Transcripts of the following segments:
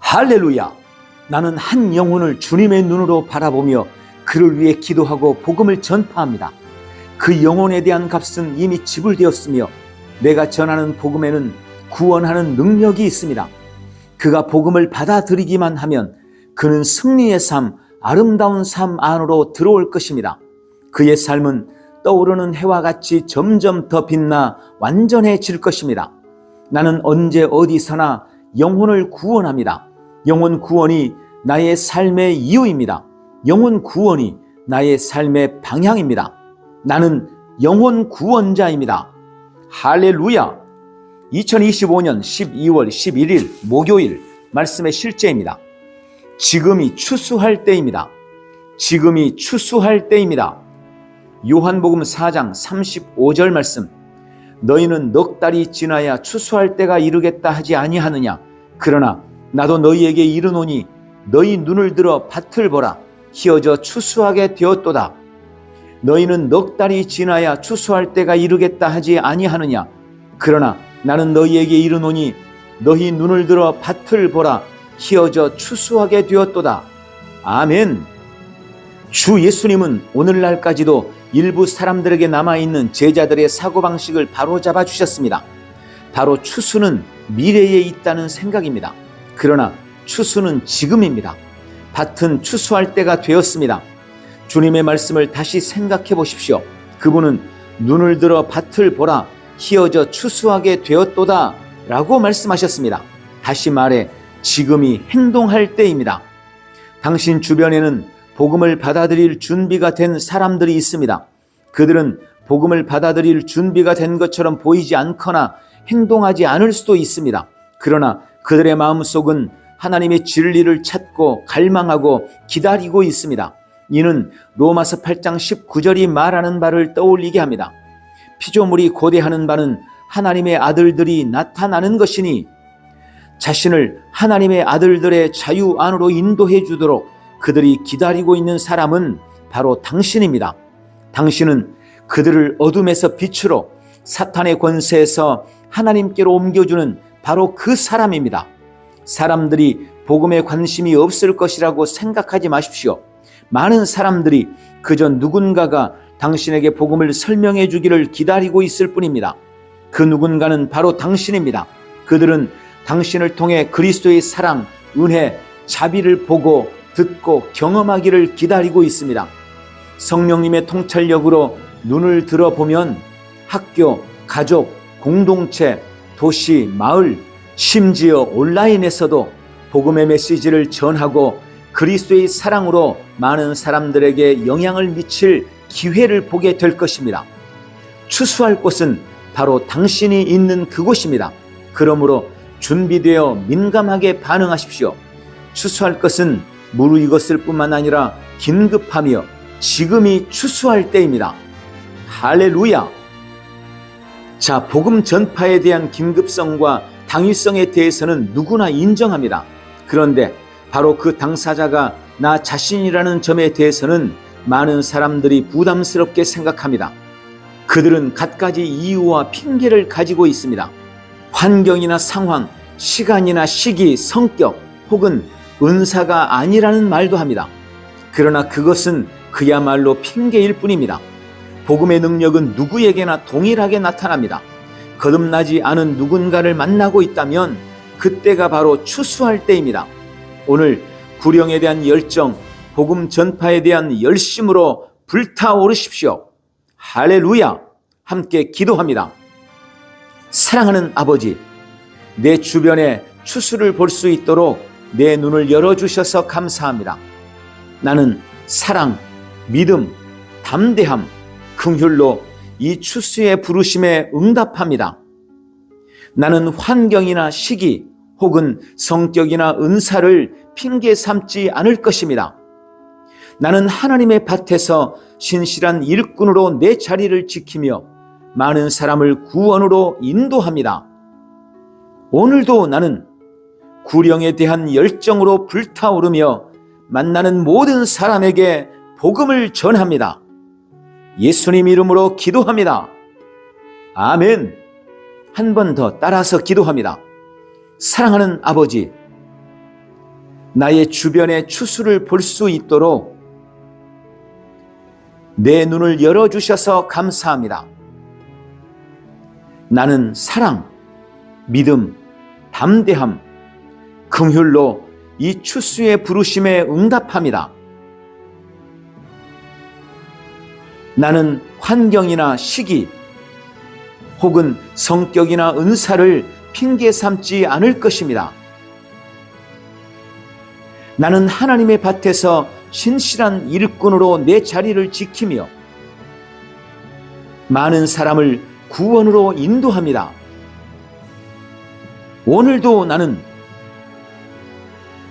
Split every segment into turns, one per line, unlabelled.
할렐루야! 나는 한 영혼을 주님의 눈으로 바라보며 그를 위해 기도하고 복음을 전파합니다. 그 영혼에 대한 값은 이미 지불되었으며 내가 전하는 복음에는 구원하는 능력이 있습니다. 그가 복음을 받아들이기만 하면 그는 승리의 삶, 아름다운 삶 안으로 들어올 것입니다. 그의 삶은 떠오르는 해와 같이 점점 더 빛나 완전해질 것입니다. 나는 언제 어디서나 영혼을 구원합니다. 영혼 구원이 나의 삶의 이유입니다. 영혼 구원이 나의 삶의 방향입니다. 나는 영혼 구원자입니다. 할렐루야! 2025년 12월 11일 목요일 말씀의 실제입니다. 지금이 추수할 때입니다. 지금이 추수할 때입니다. 요한복음 4장 35절 말씀. 너희는 넉 달이 지나야 추수할 때가 이르겠다 하지 아니하느냐. 그러나 나도 너희에게 이르노니 너희 눈을 들어 밭을 보라. 희어져 추수하게 되었도다. 너희는 넉 달이 지나야 추수할 때가 이르겠다 하지 아니하느냐. 그러나 나는 너희에게 이르노니 너희 눈을 들어 밭을 보라. 희어져 추수하게 되었도다. 아멘. 주 예수님은 오늘날까지도 일부 사람들에게 남아있는 제자들의 사고방식을 바로잡아 주셨습니다. 바로 추수는 미래에 있다는 생각입니다. 그러나 추수는 지금입니다. 밭은 추수할 때가 되었습니다. 주님의 말씀을 다시 생각해 보십시오. 그분은 눈을 들어 밭을 보라. 희어져 추수하게 되었도다 라고 말씀하셨습니다. 다시 말해 지금이 행동할 때입니다. 당신 주변에는 복음을 받아들일 준비가 된 사람들이 있습니다. 그들은 복음을 받아들일 준비가 된 것처럼 보이지 않거나 행동하지 않을 수도 있습니다. 그러나 그들의 마음속은 하나님의 진리를 찾고 갈망하고 기다리고 있습니다. 이는 로마서 8장 19절이 말하는 바를 떠올리게 합니다. 피조물이 고대하는 바는 하나님의 아들들이 나타나는 것이니 자신을 하나님의 아들들의 자유 안으로 인도해 주도록 그들이 기다리고 있는 사람은 바로 당신입니다. 당신은 그들을 어둠에서 빛으로 사탄의 권세에서 하나님께로 옮겨주는 바로 그 사람입니다. 사람들이 복음에 관심이 없을 것이라고 생각하지 마십시오. 많은 사람들이 그저 누군가가 당신에게 복음을 설명해 주기를 기다리고 있을 뿐입니다. 그 누군가는 바로 당신입니다. 그들은 당신을 통해 그리스도의 사랑, 은혜, 자비를 보고 듣고 경험하기를 기다리고 있습니다. 성령님의 통찰력으로 눈을 들어보면 학교, 가족, 공동체, 도시, 마을, 심지어 온라인에서도 복음의 메시지를 전하고 그리스도의 사랑으로 많은 사람들에게 영향을 미칠 기회를 보게 될 것입니다. 추수할 곳은 바로 당신이 있는 그곳입니다. 그러므로 준비되어 민감하게 반응하십시오. 추수할 것은 무르익었을 뿐만 아니라 긴급하며 지금이 추수할 때입니다. 할렐루야! 자, 복음 전파에 대한 긴급성과 당위성에 대해서는 누구나 인정합니다. 그런데 바로 그 당사자가 나 자신이라는 점에 대해서는 많은 사람들이 부담스럽게 생각합니다. 그들은 갖가지 이유와 핑계를 가지고 있습니다. 환경이나 상황, 시간이나 시기, 성격 혹은 은사가 아니라는 말도 합니다. 그러나 그것은 그야말로 핑계일 뿐입니다. 복음의 능력은 누구에게나 동일하게 나타납니다. 거듭나지 않은 누군가를 만나고 있다면 그때가 바로 추수할 때입니다. 오늘 구령에 대한 열정, 복음 전파에 대한 열심으로 불타오르십시오. 할렐루야! 함께 기도합니다. 사랑하는 아버지, 내 주변에 추수를 볼 수 있도록 내 눈을 열어주셔서 감사합니다. 나는 사랑, 믿음, 담대함, 긍휼로 이 추수의 부르심에 응답합니다. 나는 환경이나 시기 혹은 성격이나 은사를 핑계 삼지 않을 것입니다. 나는 하나님의 밭에서 신실한 일꾼으로 내 자리를 지키며 많은 사람을 구원으로 인도합니다. 오늘도 나는 구령에 대한 열정으로 불타오르며 만나는 모든 사람에게 복음을 전합니다. 예수님 이름으로 기도합니다. 아멘. 한 번 더 따라서 기도합니다. 사랑하는 아버지, 나의 주변의 추수를 볼 수 있도록 내 눈을 열어주셔서 감사합니다. 나는 사랑, 믿음, 담대함, 긍휼로 이 추수의 부르심에 응답합니다. 나는 환경이나 시기 혹은 성격이나 은사를 핑계 삼지 않을 것입니다. 나는 하나님의 밭에서 신실한 일꾼으로 내 자리를 지키며 많은 사람을 구원으로 인도합니다. 오늘도 나는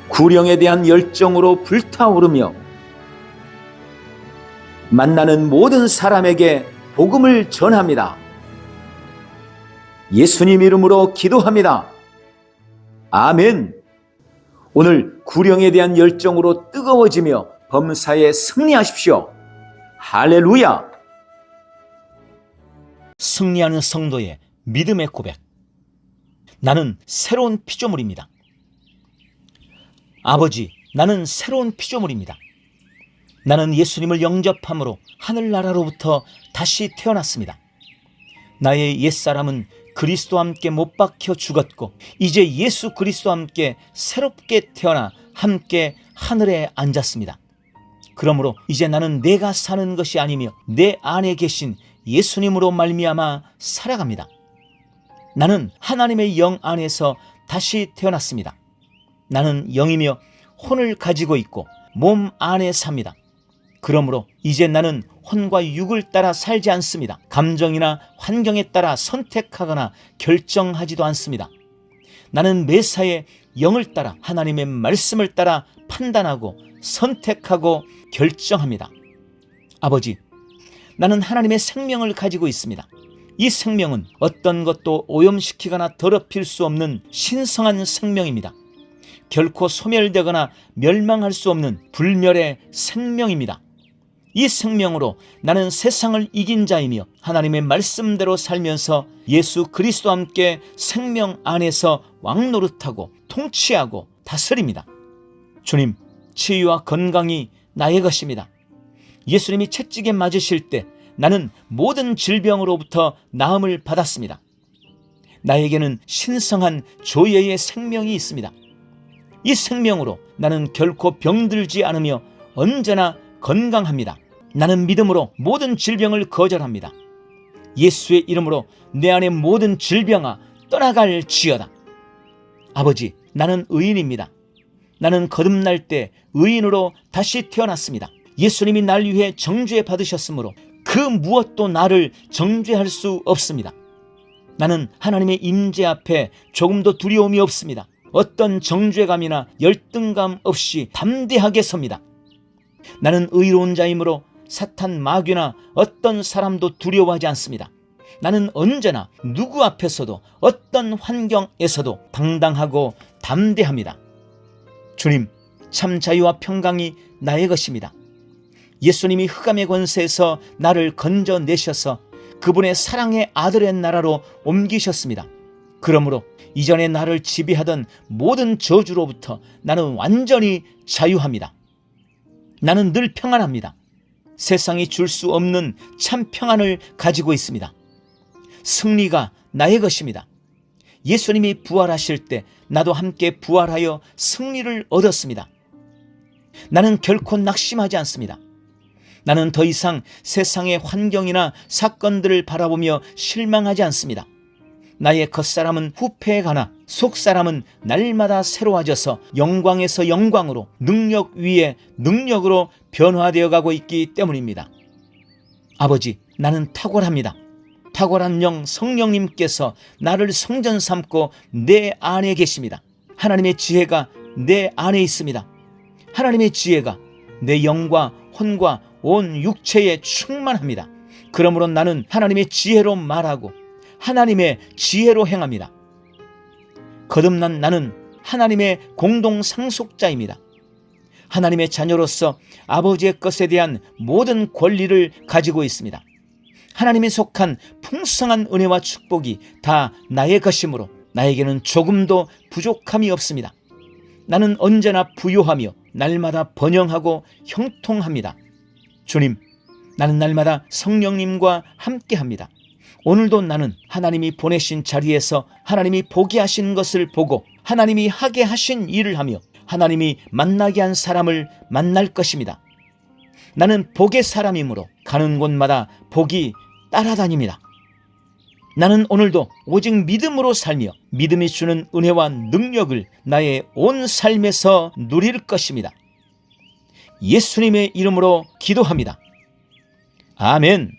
구령에 대한 열정으로 불타오르며 만나는 모든 사람에게 복음을 전합니다. 예수님 이름으로 기도합니다. 아멘. 오늘 구령에 대한 열정으로 뜨거워지며 범사에 승리하십시오. 할렐루야.
승리하는 성도의 믿음의 고백. 나는 새로운 피조물입니다. 아버지, 나는 새로운 피조물입니다. 나는 예수님을 영접함으로 하늘나라로부터 다시 태어났습니다. 나의 옛사람은 그리스도와 함께 못 박혀 죽었고 이제 예수 그리스도와 함께 새롭게 태어나 함께 하늘에 앉았습니다. 그러므로 이제 나는 내가 사는 것이 아니며 내 안에 계신 예수님으로 말미암아 살아갑니다. 나는 하나님의 영 안에서 다시 태어났습니다. 나는 영이며 혼을 가지고 있고 몸 안에 삽니다. 그러므로 이제 나는 혼과 육을 따라 살지 않습니다. 감정이나 환경에 따라 선택하거나 결정하지도 않습니다. 나는 매사에 영을 따라 하나님의 말씀을 따라 판단하고 선택하고 결정합니다. 아버지, 나는 하나님의 생명을 가지고 있습니다. 이 생명은 어떤 것도 오염시키거나 더럽힐 수 없는 신성한 생명입니다. 결코 소멸되거나 멸망할 수 없는 불멸의 생명입니다. 이 생명으로 나는 세상을 이긴 자이며 하나님의 말씀대로 살면서 예수 그리스도와 함께 생명 안에서 왕노릇하고 통치하고 다스립니다. 주님, 치유와 건강이 나의 것입니다. 예수님이 채찍에 맞으실 때 나는 모든 질병으로부터 나음을 받았습니다. 나에게는 신성한 조예의 생명이 있습니다. 이 생명으로 나는 결코 병들지 않으며 언제나 건강합니다. 나는 믿음으로 모든 질병을 거절합니다. 예수의 이름으로 내 안의 모든 질병아 떠나갈지어다. 아버지, 나는 의인입니다. 나는 거듭날 때 의인으로 다시 태어났습니다. 예수님이 날 위해 정죄 받으셨으므로 그 무엇도 나를 정죄할 수 없습니다. 나는 하나님의 임재 앞에 조금도 두려움이 없습니다. 어떤 정죄감이나 열등감 없이 담대하게 섭니다. 나는 의로운 자이므로 사탄 마귀나 어떤 사람도 두려워하지 않습니다. 나는 언제나 누구 앞에서도 어떤 환경에서도 당당하고 담대합니다. 주님, 참 자유와 평강이 나의 것입니다. 예수님이 흑암의 권세에서 나를 건져내셔서 그분의 사랑의 아들의 나라로 옮기셨습니다. 그러므로 이전에 나를 지배하던 모든 저주로부터 나는 완전히 자유합니다. 나는 늘 평안합니다. 세상이 줄 수 없는 참 평안을 가지고 있습니다. 승리가 나의 것입니다. 예수님이 부활하실 때 나도 함께 부활하여 승리를 얻었습니다. 나는 결코 낙심하지 않습니다. 나는 더 이상 세상의 환경이나 사건들을 바라보며 실망하지 않습니다. 나의 겉사람은 후패에 가나 속사람은 날마다 새로워져서 영광에서 영광으로 능력 위에 능력으로 변화되어 가고 있기 때문입니다. 아버지, 나는 탁월합니다. 탁월한 영 성령님께서 나를 성전 삼고 내 안에 계십니다. 하나님의 지혜가 내 안에 있습니다. 하나님의 지혜가 내 영과 혼과 온 육체에 충만합니다. 그러므로 나는 하나님의 지혜로 말하고 하나님의 지혜로 행합니다. 거듭난 나는 하나님의 공동 상속자입니다. 하나님의 자녀로서 아버지의 것에 대한 모든 권리를 가지고 있습니다. 하나님이 속한 풍성한 은혜와 축복이 다 나의 것이므로 나에게는 조금도 부족함이 없습니다. 나는 언제나 부요하며 날마다 번영하고 형통합니다. 주님, 나는 날마다 성령님과 함께합니다. 오늘도 나는 하나님이 보내신 자리에서 하나님이 보게 하신 것을 보고 하나님이 하게 하신 일을 하며 하나님이 만나게 한 사람을 만날 것입니다. 나는 복의 사람이므로 가는 곳마다 복이 따라다닙니다. 나는 오늘도 오직 믿음으로 살며 믿음이 주는 은혜와 능력을 나의 온 삶에서 누릴 것입니다. 예수님의 이름으로 기도합니다. 아멘.